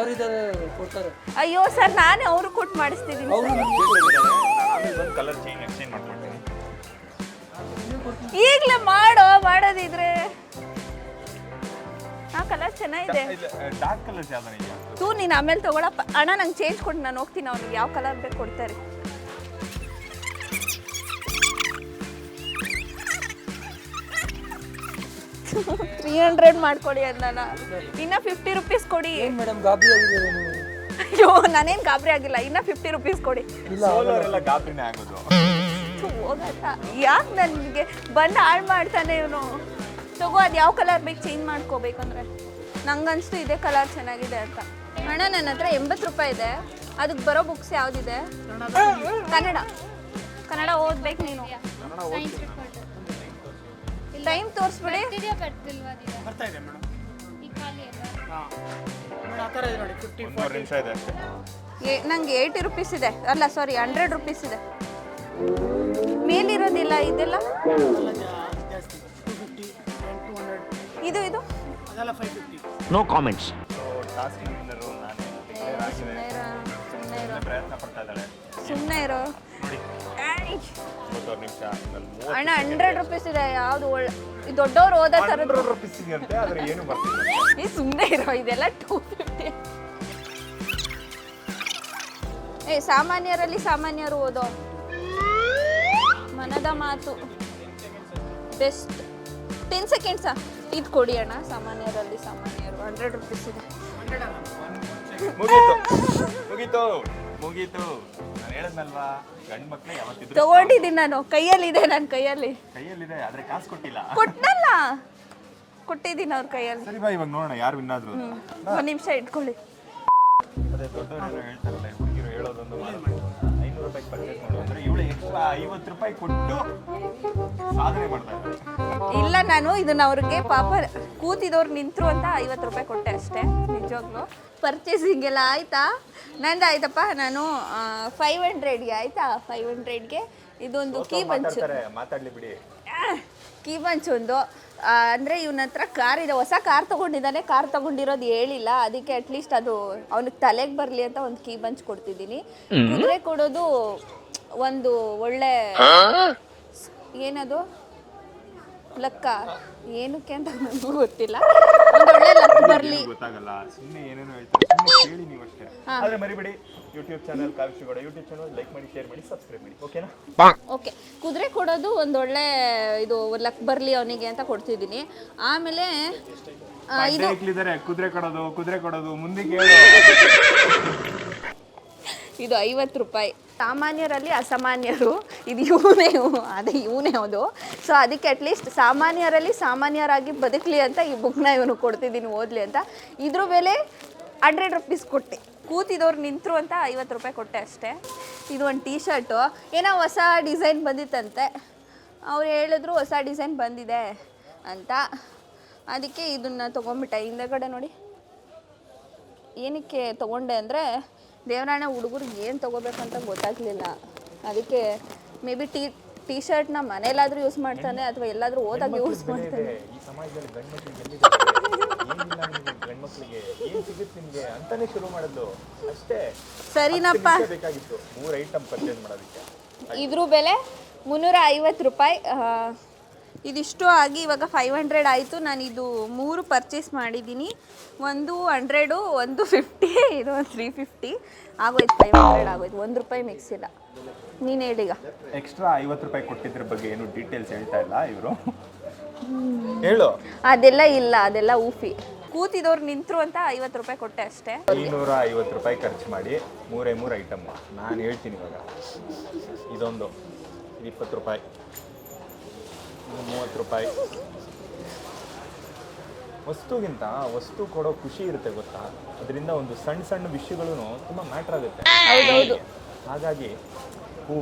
ಅಯ್ಯೋ ಸರ್, ನಾನೇ ಅವರು ಕೊಟ್ಟು ಮಾಡಿಸ್ತಿದ್ದೀನಿ. ಕಲರ್ ಎಕ್ಸ್ಚೇಂಜ್ ಮಾಡ್ಕೊಡ್ತೀನಿ. ಈಗಲೇ ಮಾಡೋದಿದ್ರೆ. ಹಾಂ ಕಲರ್ ಚೆನ್ನಾಗಿದೆ. ಡಾರ್ಕ್ ಕಲರ್ಸ್ ಯಾವ್ದಾನ ಇದೆಯಾ? ನೀನು ಆಮೇಲೆ ತಗೊಳಪ್ಪ ಅಣ್ಣ. ನಂಗೆ ಚೇಂಜ್ ಕೊಟ್ಟು ನಾನು ಹೋಗ್ತೀನಿ. ಅವ್ನಿಗೆ ಯಾವ ಕಲರ್ ಬೇಕು ಕೊಡ್ತಾರೆ. $300 ಮಾಡ್ಕೊಡಿ ಅದನ್ನ. ಇನ್ನ 50 ರೂಪೀಸ್ ಕೊಡಿ. ಅಯ್ಯೋ ನಾನೇನು ಗಾಬರಿ ಆಗಿಲ್ಲ. ಇನ್ನ 50 ರೂಪೀಸ್ ಕೊಡಿ. ಸೋಲೋರೆಲ್ಲ ಗಾಬರಿನೇ ಆಗೋದು. ಹೋಗತ್ತ ಯಾಕೆ ನನಗೆ ಬಂದು ಹಾಳು ಮಾಡ್ತಾನೆ ಇವನು. ತಗೋ, ಅದು ಯಾವ ಕಲರ್ ಬೇಕು ಚೇಂಜ್ ಮಾಡ್ಕೋಬೇಕಂದ್ರೆ. ನಂಗನ್ಸ್ತು ಇದೇ ಕಲರ್ ಚೆನ್ನಾಗಿದೆ ಅಂತ. ಅಣ್ಣ ನನ್ನ ಹತ್ರ 80 ರೂಪಾಯಿ ಇದೆ. ಅದಕ್ಕೆ ಬರೋ ಬುಕ್ಸ್ ಯಾವುದಿದೆ? ಕನ್ನಡ ಓದ್ಬೇಕು ನೀನು. ಟೈಮ್ ತೋರಿಸ್ಬಿಡಿ. ಬರ್ತಾ ಇದೆ ಮೇಡಮ್. 3 ನಿಮಿಷ ಇದೆ ಅಷ್ಟೇ. ನಂಗೆ 80 ರೂಪೀಸ್ ಇದೆ. ಅಲ್ಲ ಸಾರಿ 100 ರೂಪೀಸ್ ಇದೆ. ಮೇಲಿರೋದಿಲ್ಲ ಇದೆಲ್ಲ. ಇದು ಅದೆಲ್ಲ 550. No comments. ಟಾಸ್ಕ್ ವಿನ್ನರು ನಾನೇ. ಪ್ರಯತ್ನ ಪಡ್ತಾ ಇದ್ದಾಳೆ. ಸುಮ್ಮನೆ ಇರೋ. ನೋಡಿ 3 ನಿಮಿಷ. ಅಣ್ಣ 100 ರೂಪೀಸ್ ಇದೆ. ಯಾವುದು ದೊಡ್ಡವ್ರು ಓದೋ ಥರದ್ದು. 100 ರೂಪೀಸ್ ಅಂತೆ, ಆದರೆ ಏನು ಬರ್ತಿಲ್ಲ. ಸುಮ್ಮನೆ ಇರೋ. ಇದೆಲ್ಲ 250. ಸಾಮಾನ್ಯರಲ್ಲಿ ಸಾಮಾನ್ಯರು ಓದೋ ಮನದ ಮಾತು ಬೆಸ್ಟ್. 10 ಸೆಕೆಂಡ್ಸಾ? ಇದು ಕೊಡಿ ಅಣ್ಣ. ಸಾಮಾನ್ಯರಲ್ಲಿ ಸಾಮಾನ್ಯರು 100 ರೂಪೀಸ್ ಇದೆ. ಮುಗೀತು. ನಾನು ಹೇಳದ್ನಲ್ವಾ, ಗಂಡು ಮಕ್ಕಳು ಯಾವತ್ತಿದ್ರು ತಗೊಂಡಿದ್ದೀನಿ ನಾನು. ಕೈಯಲ್ಲಿದೆ, ನನ್ನ ಕೈಯಲ್ಲಿದೆ, ಆದರೆ ಕಾಸು ಕೊಟ್ಟಿಲ್ಲ. ಕೊಟ್ಟಿದ್ದೀನಿ ಅವ್ರ ಕೈಯಲ್ಲಿ. ಸರಿ ಬಾ, ಇವಾಗ ನೋಡೋಣ ಯಾರು ವಿನ್ನಾದ್ರು. 1 ನಿಮಿಷ ಇಟ್ಕೊಳ್ಳಿ. ಅದೇ ದೊಡ್ಡವರು ಹೇಳ್ತಾರಲ್ಲ, ಹುಡುಗಿರು ಹೇಳೋದೊಂದು 500 ರೂಪಾಯಿ ಪರ್ಚೇಸ್ ಮಾಡು ಅಂದರೆ ಇವಳು ಎಕ್ಸ್ಟ್ರಾ 50 ರೂಪಾಯಿ ಕೊಟ್ಟು ಸಾಧನೆ ಮಾಡ್ತಾ ಇದ್ದಾರೆ. ಇಲ್ಲ, ನಾನು ಇದನ್ನ ಅವ್ರಿಗೆ ಪಾಪ ಕೂತಿದವ್ರು ನಿಂತರು ಅಂತ 50 ರೂಪಾಯಿ ಕೊಟ್ಟೆ ಅಷ್ಟೇ. ನಿಜವಾಗ್ಲು ಪರ್ಚೇಸಿಂಗ್ ಎಲ್ಲ ಆಯ್ತಾ? ನಂದು ಆಯ್ತಪ್ಪ. ನಾನು 500ಗೆ ಆಯ್ತಾ? 500ಗೆ ಇದೊಂದು ಕೀ ಬಂಚು. ಮಾತಾಡ್ಲಿ ಬಿಡಿ. ಕೀ ಬಂಚ್ ಒಂದು. ಅಂದರೆ ಇವನ ಹತ್ರ ಕಾರ್ ಇದೆ, ಹೊಸ ಕಾರ್ ತೊಗೊಂಡಿದ್ದಾನೆ. ಕಾರ್ ತೊಗೊಂಡಿರೋದು ಹೇಳಿಲ್ಲ, ಅದಕ್ಕೆ ಅಟ್ಲೀಸ್ಟ್ ಅದು ಅವ್ನಿಗೆ ತಲೆಗೆ ಬರಲಿ ಅಂತ ಒಂದು ಕೀ ಬಂಚ್ ಕೊಡ್ತಿದ್ದೀನಿ. ಕುದುರೆ ಕೊಡೋದು ಒಂದು ಒಳ್ಳೆ ಏನದು ಲಕ್ಕ ಏನಕ್ಕೆ ಅಂತ ನನಗೂ ಗೊತ್ತಿಲ್ಲ, ಒಂದು ಒಳ್ಳೆ ಲಕ್ ಬರಲಿ. ಗೊತ್ತಾಗಲ್ಲ, ಸುಮ್ಮನೆ ಏನೇನೋ ಹೇಳ್ತಾರೆ, ಸುಮ್ಮನೆ ಕೇಳಿ ನೀವು ಅಷ್ಟೇ. ಆದ್ರೆ ಮರಿಬೇಡಿ, YouTube channel Kavyashree Gowda YouTube channel like ಮಾಡಿ, ಶೇರ್ ಮಾಡಿ, ಸಬ್ಸ್ಕ್ರೈಬ್ ಮಾಡಿ, ಓಕೆನಾ? ಓಕೆ, ಕುದುರೆ ಕೊಡೋದು ಒಂದೊಳ್ಳೆ ಇದು ಲಕ್ ಬರಲಿ ಅವನಿಗೆ ಅಂತ ಕೊಡ್ತಿದ್ದೀನಿ. ಆಮೇಲೆ ಇದು ಕುದುರೆ ಕೊಡೋದು ಮುಂದಕ್ಕೆ ಹೇಳು. ಇದು 50 ರೂಪಾಯಿ. ಸಾಮಾನ್ಯರಲ್ಲಿ ಅಸಾಮಾನ್ಯರು, ಇದು ಇವನೇ ಅದು. ಸೊ ಅದಕ್ಕೆ ಅಟ್ಲೀಸ್ಟ್ ಸಾಮಾನ್ಯರಲ್ಲಿ ಸಾಮಾನ್ಯರಾಗಿ ಬದುಕಲಿ ಅಂತ ಈ ಬುಕ್ನ ಇವನು ಕೊಡ್ತಿದ್ದೀನಿ ಓದಲಿ ಅಂತ. ಇದ್ರ ಬೆಲೆ 100 ರೂಪೀಸ್ ಕೊಟ್ಟೆ. ಕೂತಿದವ್ರು ನಿಂತರು ಅಂತ 50 ರೂಪಾಯಿ ಕೊಟ್ಟೆ ಅಷ್ಟೇ. ಇದು ಒಂದು ಟೀ ಶರ್ಟು, ಏನೋ ಹೊಸ ಡಿಸೈನ್ ಬಂದಿತ್ತಂತೆ, ಅವ್ರು ಹೇಳಿದ್ರು ಹೊಸ ಡಿಸೈನ್ ಬಂದಿದೆ ಅಂತ, ಅದಕ್ಕೆ ಇದನ್ನು ತೊಗೊಂಬಿಟ್ಟೆ. ಹಿಂದೆಗಡೆ ನೋಡಿ ಏನಕ್ಕೆ ತೊಗೊಂಡೆ ಅಂದರೆ ದೇವರಾಣೆ ಹುಡುಗರಿಗೆ ಏನು ತೊಗೋಬೇಕಂತ ಗೊತ್ತಾಗಲಿಲ್ಲ, ಅದಕ್ಕೆ ಮೇ ಬಿ ಟೀ ಶರ್ಟ್ನ ಮನೇಲಾದರೂ ಯೂಸ್ ಮಾಡ್ತಾನೆ ಅಥವಾ ಎಲ್ಲಾದರೂ ಹೋದಾಗ ಯೂಸ್ ಮಾಡ್ತಾನೆ. ಈ ಸಮಾಜದಲ್ಲಿ ಗಂಡ್ಮಕ್ಳಿಗೆ ಏನ್ ಸಿಗುತ್ತೆ ನಿಮ್ಗೆ ಅಂತಾನೆ ಶುರು ಮಾಡಿದ್ಲು ಅಷ್ಟೇ. ಸರಿನಪ್ಪ, ಬೇಕಾಗಿತ್ತು 3 ಐಟಮ್ ಪರ್ಚೇಸ್ ಮಾಡೋದಕ್ಕೆ. ಇದ್ರ ಬೆಲೆ 350 ರೂಪಾಯಿ. ಇದಿಷ್ಟು ಆಗಿ ಇವಾಗ 500 ಆಯಿತು. ನಾನು ಇದು 3 ಪರ್ಚೇಸ್ ಮಾಡಿದ್ದೀನಿ. ಒಂದು 100, ಒಂದು 50, ಇದು ಒಂದು 350 ಆಗೋಯ್ತು. 500 ಆಗೋಯ್ತು. 1 ರೂಪಾಯಿ ಮಿಕ್ಸ್ ಇಲ್ಲ. ನೀನು ಹೇಳೀಗ. ಎಕ್ಸ್ಟ್ರಾ 50 ರೂಪಾಯಿ ಕೊಟ್ಟಿದ್ರ ಬಗ್ಗೆ ಏನು ಡೀಟೇಲ್ಸ್ ಹೇಳ್ತಾ ಇಲ್ಲ ಇವರು, ಹೇಳು. ಅದೆಲ್ಲ ಇಲ್ಲ, ಅದೆಲ್ಲ ಊಫಿ. ಕೂತಿದವ್ರು ನಿಂತರು ಅಂತ 50 ರೂಪಾಯಿ ಕೊಟ್ಟೆ ಅಷ್ಟೇ. 250 ರೂಪಾಯಿ ಖರ್ಚು ಮಾಡಿ 3 ಐಟಮ್. ನಾನು ಹೇಳ್ತೀನಿ ಇವಾಗ, ಇದೊಂದು 20 ರೂಪಾಯಿ, 30 ರೂಪಾಯಿ. ವಸ್ತುಗಿಂತ ವಸ್ತು ಕೊಡೋ ಖುಷಿ ಇರುತ್ತೆ ಗೊತ್ತಾ, ಅದರಿಂದ ಒಂದು ಸಣ್ಣ ಸಣ್ಣ ವಿಷಯಗಳು ತುಂಬ ಮ್ಯಾಟ್ರ್ ಆಗುತ್ತೆ. ಹಾಗಾಗಿ ಹೂ,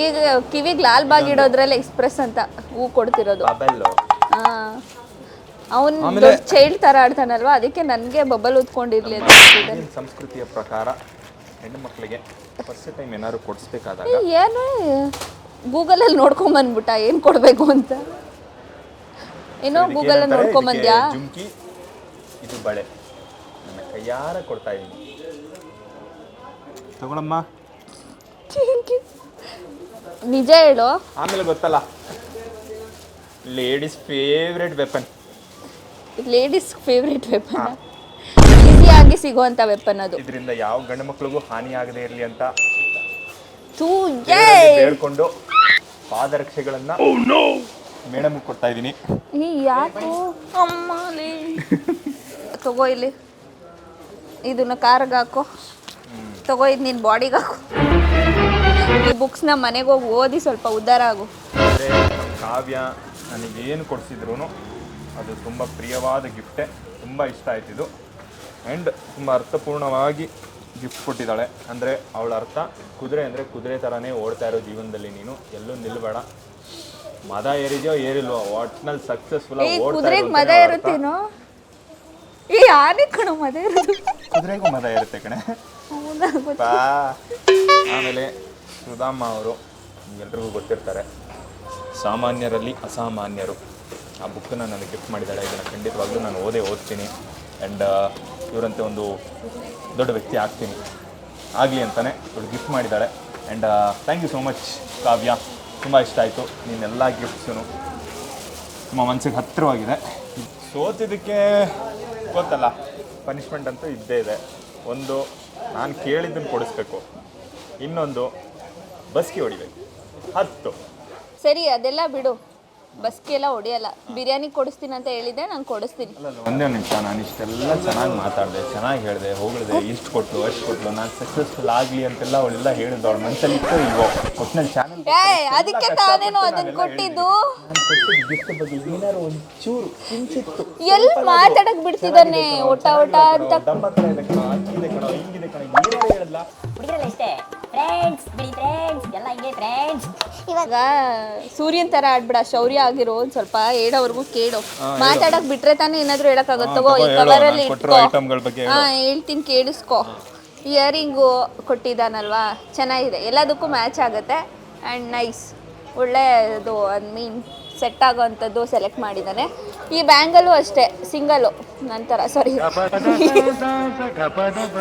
ಈಗ ಕಿವಿಗೆ ಲಾಲ್ ಬಾಗ್ ಇಡೋದ್ರಲ್ಲಿ ಎಕ್ಸ್ಪ್ರೆಸ್ ಅಂತ ಹೂ ಕೊಡ್ತಿರೋದು. ಅವನು ಚೈಲ್ಡ್ ಥರ ಆಡ್ತಾನಲ್ವಾ, ಅದಕ್ಕೆ ನನಗೆ ಬಬಲ್ ಉತ್ಕೊಂಡಿರ್ಲಿ ಅಂತ. ಸಂಸ್ಕೃತಿಯ ಪ್ರಕಾರ ಹೆಣ್ಣು ಮಕ್ಕಳಿಗೆ ಫಸ್ಟ್ ಟೈಮ್ ಏನಾದ್ರು ಕೊಡಿಸ್ಬೇಕಾದಾಗ ಏನು ಗೂಗಲಲ್ಲಿ ನೋಡ್ಕೊಂಬಂದ್ಬಿಟ್ಟ ಏನು ಕೊಡಬೇಕು ಅಂತ. ಏನೋ ಗೂಗಲಲ್ಲಿ ನೋಡ್ಕೊಂಬಂದ್ಯಾ? ಜುಮ್ಕಿ, ಇದು ಬಳೆ ನನ್ನ ಕೈಯಾರ ಕೊಡ್ತಾ ಇದ್ದೀನಿ, ತಗೊಳಮ್ಮ. ನಿಜ ಹೇಳು. ಆಮೇಲೆ ಗೊತ್ತಲ್ಲ, ladies favourite weapon. Ladies favourite weapon, ಈಸಿಯಾಗಿ ಸಿಗುವಂಥ ವೆಪನ್ ಅದು. ಇದರಿಂದ ಯಾವ ಗಂಡು ಮಕ್ಳಿಗೂ ಹಾನಿ ಆಗದೆ ಇರಲಿ ಅಂತ ಬೇಡ್ಕೊಂಡು ಪಾದರಕ್ಷೆಗಳನ್ನ ಮೇಡಮ್ ಕೊಡ್ತಾ ಇದ್ದೀನಿ. ಯಾಕೋ ಅಮ್ಮಲೇ ತಗೋ, ಇಲ್ಲಿ ಇದನ್ನ ಕಾರ್ಗೆ ಹಾಕೋ, ತಗೋ ಇದು ನಿನ್ನ ಬಾಡಿಗೆ ಹಾಕೋ. ಈ ಬುಕ್ಸ್ನ ಮನೆಗೆ ಹೋಗಿ ಓದಿ ಸ್ವಲ್ಪ ಉದ್ಧಾರ ಆಗು. ಅಂದರೆ ಕಾವ್ಯ ನನಗೇನು ಕೊಡಿಸಿದ್ರು ಅದು ತುಂಬ ಪ್ರಿಯವಾದ ಗಿಫ್ಟೇ, ತುಂಬ ಇಷ್ಟ ಆಯ್ತಿದ್ದು. ಆ್ಯಂಡ್ ತುಂಬ ಅರ್ಥಪೂರ್ಣವಾಗಿ ಗಿಫ್ಟ್ ಕೊಟ್ಟಿದ್ದಾಳೆ. ಅಂದರೆ ಅವಳ ಅರ್ಥ, ಕುದುರೆ ಅಂದರೆ ಕುದುರೆ ಥರನೇ ಓಡ್ತಾ ಇರೋ ಜೀವನದಲ್ಲಿ ನೀನು ಎಲ್ಲೂ ನಿಲ್ಬೇಡ, ಮದ ಏರಿದೆಯೋ ಏರಿಲ್ವೋ ಒಟ್ನಲ್ಲಿ ಸಕ್ಸಸ್ಫುಲ್ ಕುದುರೆಗೆ ಮದ ಇರುತ್ತೇನೋ. ಈ ಆನೆ ಕಣೋ ಮದ ಇರೋದು, ಕುದುರೆಗೂ ಮದ ಇರುತ್ತೆ ಕಣೆ. ಆಮೇಲೆ ಸುಧಾಮ ಅವರು ಎಲ್ರಿಗೂ ಗೊತ್ತಿರ್ತಾರೆ, ಸಾಮಾನ್ಯರಲ್ಲಿ ಅಸಾಮಾನ್ಯರು. ಆ ಬುಕ್ಕನ್ನು ನನಗೆ ಗಿಫ್ಟ್ ಮಾಡಿದ್ದಾಳೆ. ಇದನ್ನು ಖಂಡಿತವಾಗ್ಲೂ ನಾನು ಓದ್ತೀನಿ. ಆ್ಯಂಡ್ ಇವರಂತೆ ಒಂದು ದೊಡ್ಡ ವ್ಯಕ್ತಿ ಆಗ್ತೀನಿ, ಆಗಲಿ ಅಂತಲೇ ಇವಳು ಗಿಫ್ಟ್ ಮಾಡಿದ್ದಾಳೆ. And thank you so much Kavya, ತುಂಬ ಇಷ್ಟ ಆಯಿತು. ನೀನೆಲ್ಲ ಗಿಫ್ಟ್ಸು ತುಂಬ ಮನಸ್ಸಿಗೆ ಹತ್ತಿರವಾಗಿದೆ. ಸೋತಿದ್ದಕ್ಕೆ ಗೊತ್ತಲ್ಲ, ಪನಿಷ್ಮೆಂಟ್ ಅಂತೂ ಇದ್ದೇ ಇದೆ. ಒಂದು, ನಾನು ಕೇಳಿದ್ದನ್ನು ಕೊಡಿಸ್ಬೇಕು. ಇನ್ನೊಂದು, ಬಸ್ಗೆ ಹೊಡಿಬೇಕು 10. ಸರಿ, ಅದೆಲ್ಲ ಬಿಡು, ಬಸ್ಗೆ ಎಲ್ಲ ಹೊಡಿಯಲ್ಲ. ಬಿರಿಯಾನಿ ಕೊಡಿಸ್ತೀನಿ ಅಂತ ಹೇಳಿದ್ದೆ, ನಾನು ಕೊಡಿಸ್ತೀನಿ. ಒಂದೇ ನಿಮಿಷ, ನಾನು ಇಷ್ಟೆಲ್ಲ ಚೆನ್ನಾಗಿ ಮಾತಾಡಿದೆ, ಚೆನ್ನಾಗಿ ಹೇಳಿದೆ, ಹೊಗಳಿದೆ, ಇಷ್ಟು ಕೊಟ್ಲು ಅಷ್ಟು ಕೊಟ್ಲು, ನಾನು ಸಕ್ಸಸ್ಫುಲ್ ಆಗಲಿ ಅಂತೆಲ್ಲ ಅವಳೆಲ್ಲ ಹೇಳಿದ್ದು ಅವ್ರ ಮನಸ್ಸಲ್ಲಿ ಇತ್ತು. ಇಲ್ವೋ ಒಟ್ಟಿನಲ್ಲಿ ಚಾನಲ್ ಅದಕ್ಕೆ ತಾನೇನೋ ಅದನ್ನು ಕೊಟ್ಟಿದ್ದು. ಗಿಫ್ಟ್ ಬಗ್ಗೆ ಏನಾರು ಒಂಚೂರು ಕಿಂಚಿತ್ತು ಎಲ್ಲಿ ಮಾತಾಡಕ್ ಬಿಡ್ತಿದ್ದಾನೆ ಒಟ ಒಟ ಅಂತ. ಡಮ್ಮ ಥರ ಇದೆ ಕಣ, ಹಂಗಿದೆ ಕಣ, ಹಿಂಗಿದೆ ಕಣ, ಏನಾರು ಹೇಳಲ್ಲ. ಹುಡುಗರಲ್ಲ ಇಷ್ಟೇ ಫ್ರೆಂಡ್ಸ್, ಬಿಡಿ ಫ್ರೆಂಡ್ಸ್, ಎಲ್ಲ ಹಿಂಗೆ ಫ್ರೆಂಡ್ಸ್. ಇವಾಗ ಸೂರ್ಯನ್ ತರ ಆಡ್ಬಿಡ, ಶೌರ್ಯ ಆಗಿರೋ. ಒಂದ್ ಸ್ವಲ್ಪ ಹೇಳೋವರೆಗೂ ಕೇಳು. ಮಾತಾಡಕ್ ಬಿಟ್ರೆ ತಾನೇ ಏನಾದ್ರು ಹೇಳಕ್ಕಾಗತ್ತೋ. ಈ ಕವರಲ್ಲಿ ಇಟ್ಕೋ. ಹೇಳ್ತೀನಿ, ಕೇಳಿಸ್ಕೊ. ಇಯರಿಂಗು ಕೊಟ್ಟಿದ್ದಾನಲ್ವಾ, ಚೆನ್ನಾಗಿದೆ, ಎಲ್ಲದಕ್ಕೂ ಮ್ಯಾಚ್ ಆಗುತ್ತೆ. ಆ್ಯಂಡ್ ನೈಸ್, ಒಳ್ಳೆಯದು, ಮೀನ್ ಸೆಟ್ ಆಗೋವಂಥದ್ದು ಸೆಲೆಕ್ಟ್ ಮಾಡಿದ್ದಾನೆ. ಈ ಬ್ಯಾಂಗಲು ಅಷ್ಟೇ, ಸಿಂಗಲು ನಂತರ, ಸಾರಿ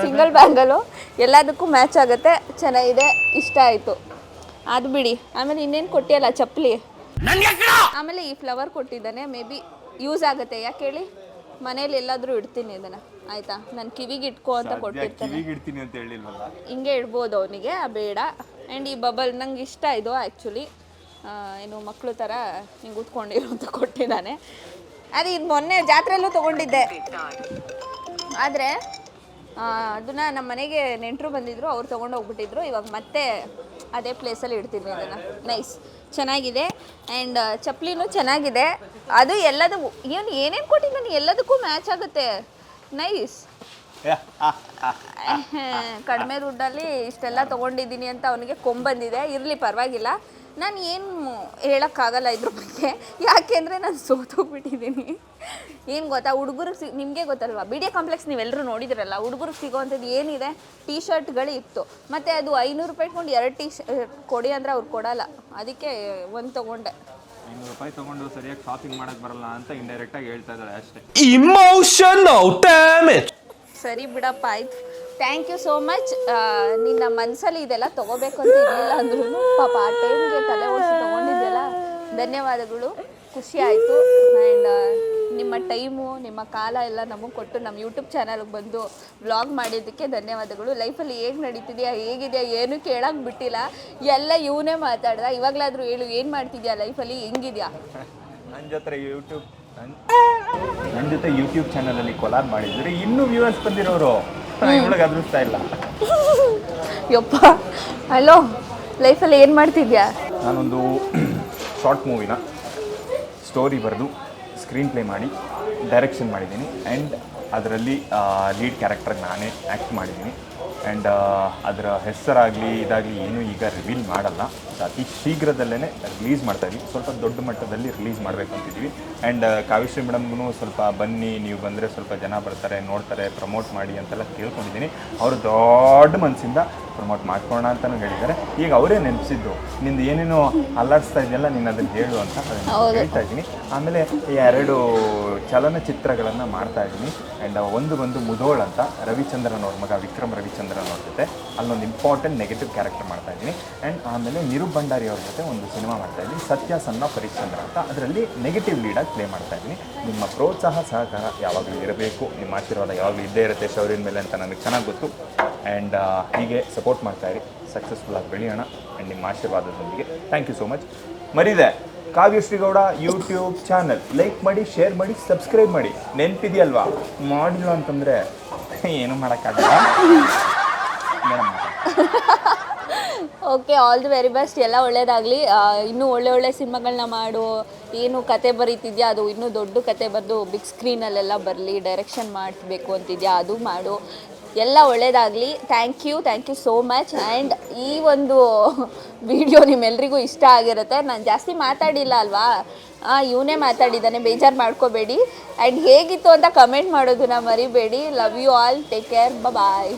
ಸಿಂಗಲ್ ಬ್ಯಾಂಗಲು, ಎಲ್ಲದಕ್ಕೂ ಮ್ಯಾಚ್ ಆಗುತ್ತೆ, ಚೆನ್ನಾಗಿದೆ, ಇಷ್ಟ ಆಯಿತು. ಅದು ಬಿಡಿ. ಆಮೇಲೆ ಇನ್ನೇನು ಕೊಟ್ಟಿಯಲ್ಲ ಚಪ್ಪಲಿ, ಆಮೇಲೆ ಈ ಫ್ಲವರ್ ಕೊಟ್ಟಿದ್ದಾನೆ. ಮೇ ಬಿ ಯೂಸ್ ಆಗುತ್ತೆ. ಯಾಕೆ ಹೇಳಿ, ಮನೇಲಿ ಎಲ್ಲಾದರೂ ಇಡ್ತೀನಿ ಇದನ್ನು, ಆಯಿತಾ? ನಾನು ಕಿವಿಗೆ ಇಟ್ಕೋ ಅಂತ ಕೊಟ್ಟಿರ್ತಾನೆ. ಕಿವಿಗೆ ಇಡ್ತೀನಿ ಅಂತ ಹೇಳಿಲ್ವಲ್ಲ. ಹಿಂಗೆ ಇಡ್ಬೋದು ಅವನಿಗೆ, ಬೇಡ. ಆ್ಯಂಡ್ ಈ ಬಬಲ್ ನಂಗೆ ಇಷ್ಟ ಇದು ಆ್ಯಕ್ಚುಲಿ. ಏನು ಮಕ್ಕಳು ಥರ ಹಿಂಗೆ ಉತ್ಕೊಂಡಿರೋ ಅಂತ ಕೊಟ್ಟಿದ್ದಾನೆ. ಅದು ಇದು ಮೊನ್ನೆ ಜಾತ್ರೆಯಲ್ಲೂ ತೊಗೊಂಡಿದ್ದೆ, ಆದರೆ ಅದನ್ನು ನಮ್ಮ ಮನೆಗೆ ನೆಂಟರು ಬಂದಿದ್ದರು, ಅವ್ರು ತೊಗೊಂಡು ಹೋಗ್ಬಿಟ್ಟಿದ್ರು. ಇವಾಗ ಮತ್ತೆ ಅದೇ ಪ್ಲೇಸಲ್ಲಿ ಇಡ್ತಿದ್ವಿ ಅದನ್ನು. ನೈಸ್, ಚೆನ್ನಾಗಿದೆ. ಆ್ಯಂಡ್ ಚಪ್ಪಲಿನೂ ಚೆನ್ನಾಗಿದೆ. ಅದು ಎಲ್ಲದೂ ಏನು ಏನೇನು ಕೊಟ್ಟಿದ್ದಾನೆ ಎಲ್ಲದಕ್ಕೂ ಮ್ಯಾಚ್ ಆಗುತ್ತೆ. ನೈಸ್. ಕಡಿಮೆ ದುಡ್ಡಲ್ಲಿ ಇಷ್ಟೆಲ್ಲ ತೊಗೊಂಡಿದ್ದೀನಿ ಅಂತ ಅವನಿಗೆ ಕೊಂಬಂದಿದೆ. ಇರಲಿ, ಪರವಾಗಿಲ್ಲ. ನಾನು ಏನು ಹೇಳೋಕ್ಕಾಗಲ್ಲ ಇದ್ರ ಬಗ್ಗೆ, ಯಾಕೆಂದರೆ ನಾನು ಸೋತೋಗ್ಬಿಟ್ಟಿದ್ದೀನಿ. ಏನು ಗೊತ್ತಾ, ಹುಡುಗರಿಗೆ ನಿಮಗೆ ಗೊತ್ತಲ್ವಾ, ಬಿ ಡಿ ಎ ಕಾಂಪ್ಲೆಕ್ಸ್ ನೀವೆಲ್ಲರೂ ನೋಡಿದ್ರಲ್ಲ, ಹುಡುಗರಿಗೆ ಸಿಗೋವಂಥದ್ದು ಏನಿದೆ, ಟೀ ಶರ್ಟ್ಗಳು ಇತ್ತು. ಮತ್ತು ಅದು 500 ರೂಪಾಯಿ ಇಟ್ಕೊಂಡು 2 ಟೀ ಶರ್ಟ್ ಕೊಡಿ ಅಂದರೆ ಅವ್ರು ಕೊಡೋಲ್ಲ. ಅದಕ್ಕೆ ಒಂದು ತೊಗೊಂಡೆ. 500 ರೂಪಾಯಿ ತೊಗೊಂಡು ಸರಿಯಾಗಿ ಶಾಪಿಂಗ್ ಮಾಡೋಕ್ಕೆ ಬರಲ್ಲ ಅಂತ ಇಂಡೈರೆಕ್ಟಾಗಿ ಹೇಳ್ತಾ ಇದ್ದಾರೆ ಅಷ್ಟೇ. ಸರಿ ಬಿಡಪ್ಪ, ಆಯ್ತು. Thank you so much. ನಿನ್ನ ಮನಸ್ಸಲ್ಲಿ ಇದೆಲ್ಲ ತೊಗೋಬೇಕು ಅಂತ ಇರಲಿಲ್ಲ ಅಂದ್ರೂ ಪಾಪ ಆ ಟೈಮ್ಗೆ ತಲೆ ಓಡಿಸಿ ತೊಗೊಂಡಿದ್ದೆಲ್ಲ ಧನ್ಯವಾದಗಳು. ಖುಷಿ ಆಯಿತು. ಆ್ಯಂಡ್ ನಿಮ್ಮ ಟೈಮು, ನಿಮ್ಮ ಕಾಲ ಎಲ್ಲ ನಮಗೆ ಕೊಟ್ಟು ನಮ್ಮ ಯೂಟ್ಯೂಬ್ ಚಾನಲ್ಗೆ ಬಂದು ವ್ಲಾಗ್ ಮಾಡಿದ್ದಕ್ಕೆ ಧನ್ಯವಾದಗಳು. ಲೈಫಲ್ಲಿ ಹೇಗೆ ನಡೀತಿದೆಯಾ, ಹೇಗಿದೆಯಾ, ಏನೂ ಕೇಳೋಕೆ ಬಿಟ್ಟಿಲ್ಲ. ಎಲ್ಲ ಇವನೇ ಮಾತಾಡ್ದ. ಇವಾಗಲಾದರೂ ಹೇಳು, ಏನು ಮಾಡ್ತಿದ್ಯಾ ಲೈಫಲ್ಲಿ, ಹೆಂಗಿದ್ಯಾ? ನನ್ನ ಜೊತೆ ಯೂಟ್ಯೂಬ್ ಚಾನಲಲ್ಲಿ ಕೊಲಾಬ್ ಮಾಡಿದ್ರೆ ಇನ್ನೂ ವ್ಯೂವರ್ಸ್ ಬಂದಿರೋರು ಇವಳಿಗೆ ಅದೃಷ್ಟ ಇಲ್ಲ. ಯಪ್ಪ, ಹಲೋ, ಲೈಫಲ್ಲಿ ಏನು ಮಾಡ್ತಿದ್ಯಾ? ನಾನೊಂದು ಶಾರ್ಟ್ ಮೂವಿನ ಸ್ಟೋರಿ ಬರೆದು ಸ್ಕ್ರೀನ್ ಪ್ಲೇ ಮಾಡಿ ಡೈರೆಕ್ಷನ್ ಮಾಡಿದ್ದೀನಿ. ಆ್ಯಂಡ್ ಅದರಲ್ಲಿ ಲೀಡ್ ಕ್ಯಾರೆಕ್ಟರ್ಗೆ ನಾನೇ ಆ್ಯಕ್ಟ್ ಮಾಡಿದ್ದೀನಿ. ಆ್ಯಂಡ್ ಅದರ ಹೆಸರಾಗಲಿ ಇದಾಗಲಿ ಏನೂ ಈಗ ರಿವೀಲ್ ಮಾಡಲ್ಲ. ಅತಿ ಶೀಘ್ರದಲ್ಲೇ ರಿಲೀಸ್ ಮಾಡ್ತಾಯಿದ್ವಿ. ಸ್ವಲ್ಪ ದೊಡ್ಡ ಮಟ್ಟದಲ್ಲಿ ರಿಲೀಸ್ ಮಾಡಬೇಕು ಅಂತಿದ್ವಿ. ಆ್ಯಂಡ್ ಕಾವ್ಯಶ್ರೀ ಮೇಡಮ್ಗೂ ಸ್ವಲ್ಪ ಬನ್ನಿ, ನೀವು ಬಂದರೆ ಸ್ವಲ್ಪ ಜನ ಬರ್ತಾರೆ, ನೋಡ್ತಾರೆ, ಪ್ರಮೋಟ್ ಮಾಡಿ ಅಂತೆಲ್ಲ ಕೇಳ್ಕೊಂಡಿದ್ದೀನಿ. ಅವರು ದೊಡ್ಡ ಮನಸ್ಸಿಂದ ಪ್ರಮೋಟ್ ಮಾಡ್ಕೊಳ್ಳೋಣ ಅಂತಲೂ ಹೇಳಿದ್ದಾರೆ. ಈಗ ಅವರೇ ನೆನಪಿಸಿದ್ದು, ನಿಂದು ಏನೇನೋ ಅಲ್ಲಾಡಿಸ್ತಾ ಇದೆಯಲ್ಲ, ನೀನು ಅದನ್ನು ಹೇಳು ಅಂತ ಹೇಳ್ತಾ ಇದ್ದೀನಿ. ಆಮೇಲೆ 2 ಚಲನಚಿತ್ರಗಳನ್ನು ಮಾಡ್ತಾ ಇದ್ದೀನಿ. ಆ್ಯಂಡ್ ಒಂದು ಮುದೋಳ್ ಅಂತ ರವಿಚಂದ್ರನ್ ಅವ್ರ ಮಗ ವಿಕ್ರಮ್ ರವಿಚಂದ್ರನ್ ಅವ್ರ ಜೊತೆ ಅಲ್ಲೊಂದು ಇಂಪಾರ್ಟೆಂಟ್ ನೆಗೆಟಿವ್ ಕ್ಯಾರೆಕ್ಟರ್ ಮಾಡ್ತಾ ಇದ್ದೀನಿ. ಆ್ಯಂಡ್ ಆಮೇಲೆ ನಿರು ಭಂಡಾರಿ ಅವ್ರ ಜೊತೆ ಒಂದು ಸಿನಿಮಾ ಮಾಡ್ತಾ ಇದ್ದೀನಿ, ಸತ್ಯ ಸಣ್ಣ ಪರಿಶ್ಚಂದ್ರ ಅಂತ. ಅದರಲ್ಲಿ ನೆಗೆಟಿವ್ ಲೀಡಾಗಿ ಪ್ಲೇ ಮಾಡ್ತಾ ಇದ್ದೀನಿ. ನಿಮ್ಮ ಪ್ರೋತ್ಸಾಹ ಸಹಕಾರ ಯಾವಾಗಲೂ ಇರಬೇಕು, ನಿಮ್ಮ ಆಶೀರ್ವಾದ ಯಾವಾಗಲೂ ಇದ್ದೇ ಇರುತ್ತೆ ಶೌರ್ಯನ ಮೇಲೆ ಅಂತ ನನಗೆ ಚೆನ್ನಾಗಿ ಗೊತ್ತು. ಆ್ಯಂಡ್ ಹೀಗೆ ಸಪೋರ್ಟ್ ಮಾಡ್ತಾಯಿರಿ, ಸಕ್ಸಸ್ಫುಲ್ಲಾಗಿ ಬೆಳೆಯೋಣ. ಆ್ಯಂಡ್ ನಿಮ್ಮ ಆಶೀರ್ವಾದದೊಂದಿಗೆ ಥ್ಯಾಂಕ್ ಯು ಸೋ ಮಚ್. ಮರಿದೆ Kavyashree Gowda YouTube channel like ಮಾಡಿ, ಶೇರ್ ಮಾಡಿ, ಸಬ್ಸ್ಕ್ರೈಬ್ ಮಾಡಿ. ನೆನಪಿದೆಯಲ್ವಾ? ಮಾಡಿಲ್ಲ ಅಂತಂದರೆ ಏನೂ ಮಾಡೋಕ್ಕಾಗಲ್ಲ. Okay, all the very best. ಎಲ್ಲ ಒಳ್ಳೇದಾಗಲಿ. ಇನ್ನೂ ಒಳ್ಳೆ ಸಿನಿಮಾಗಳನ್ನ ಮಾಡು. ಏನು ಕತೆ ಬರೀತಿದ್ಯಾ, ಅದು ಇನ್ನೂ ದೊಡ್ಡ ಕತೆ ಬರೆದು ಬಿಗ್ ಸ್ಕ್ರೀನಲ್ಲೆಲ್ಲ ಬರಲಿ. ಡೈರೆಕ್ಷನ್ ಮಾಡಬೇಕು ಅಂತಿದ್ಯಾ, ಅದು ಮಾಡು. ಎಲ್ಲ ಒಳ್ಳೇದಾಗಲಿ. Thank you so much. And ಈ ಒಂದು ವಿಡಿಯೋ ನಿಮ್ಮೆಲ್ರಿಗೂ ಇಷ್ಟ ಆಗಿರುತ್ತೆ. ನಾನು ಜಾಸ್ತಿ ಮಾತಾಡಿಲ್ಲ ಅಲ್ವಾ, ಇವನೇ ಮಾತಾಡಿದ್ದಾನೆ, ಬೇಜಾರು ಮಾಡ್ಕೋಬೇಡಿ. ಆ್ಯಂಡ್ ಹೇಗಿತ್ತು ಅಂತ ಕಮೆಂಟ್ ಮಾಡೋದನ್ನ ಮರಿಬೇಡಿ. Love you all, take care, bye.